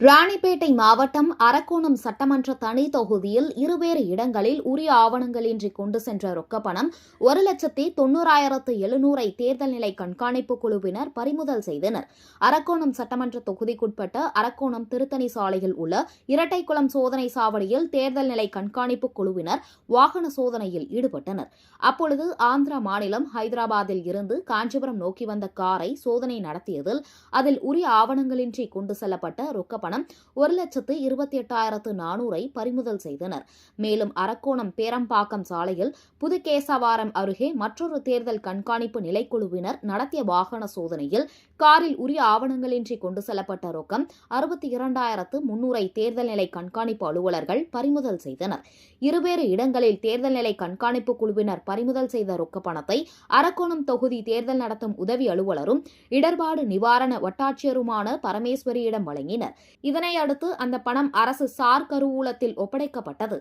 ராணிப்பேட்டை மாவட்டம் அரக்கோணம் சட்டமன்ற தனி தொகுதியில் இருவேறு இடங்களில் உரிய ஆவணங்களின்றி கொண்டு சென்ற ரொக்கப்பணம் 1,90,700 தேர்தல் நிலை கண்காணிப்பு குழுவினர் பறிமுதல் செய்தனர். அரக்கோணம் சட்டமன்ற தொகுதிக்குட்பட்ட அரக்கோணம் திருத்தணி சாலையில் உள்ள இரட்டைக்குளம் சோதனை சாவடியில் தேர்தல் நிலை கண்காணிப்பு குழுவினர் வாகன சோதனையில் ஈடுபட்டனர். அப்பொழுது ஆந்திரா மாநிலம் ஹைதராபாத்தில் இருந்து காஞ்சிபுரம் நோக்கி வந்த காரை சோதனை நடத்தியதில் அதில் உரிய ஆவணங்களின்றி கொண்டு செல்லப்பட்ட ரொக்கப்பணம் 1,28,400 பறிமுதல் செய்தனர். மேலும் அரக்கோணம் பேரம்பாக்கம் சாலையில் புதுகேசவாரம் அருகே மற்றொரு தேர்தல் கண்காணிப்பு நிலைக்குழுவினர் நடத்திய வாகன சோதனையில் காரில் உரிய ஆவணங்களின்றி கொண்டு செல்லப்பட்ட ரொக்கம் 62,300 தேர்தல் நிலை கண்காணிப்பு அலுவலர்கள் பறிமுதல் செய்தனர். இருவேறு இடங்களில் தேர்தல் நிலை கண்காணிப்பு குழுவினர் பறிமுதல் செய்த ரொக்க பணத்தை அரக்கோணம் தொகுதி தேர்தல் நடத்தும் உதவி அலுவலரும் இடர்பாடு நிவாரண வட்டாட்சியருமான பரமேஸ்வரியிடம் வழங்கினர். இதனை அடுத்து அந்த பணம் அரசு சார் கருவூலத்தில் ஒப்படைக்கப்பட்டது.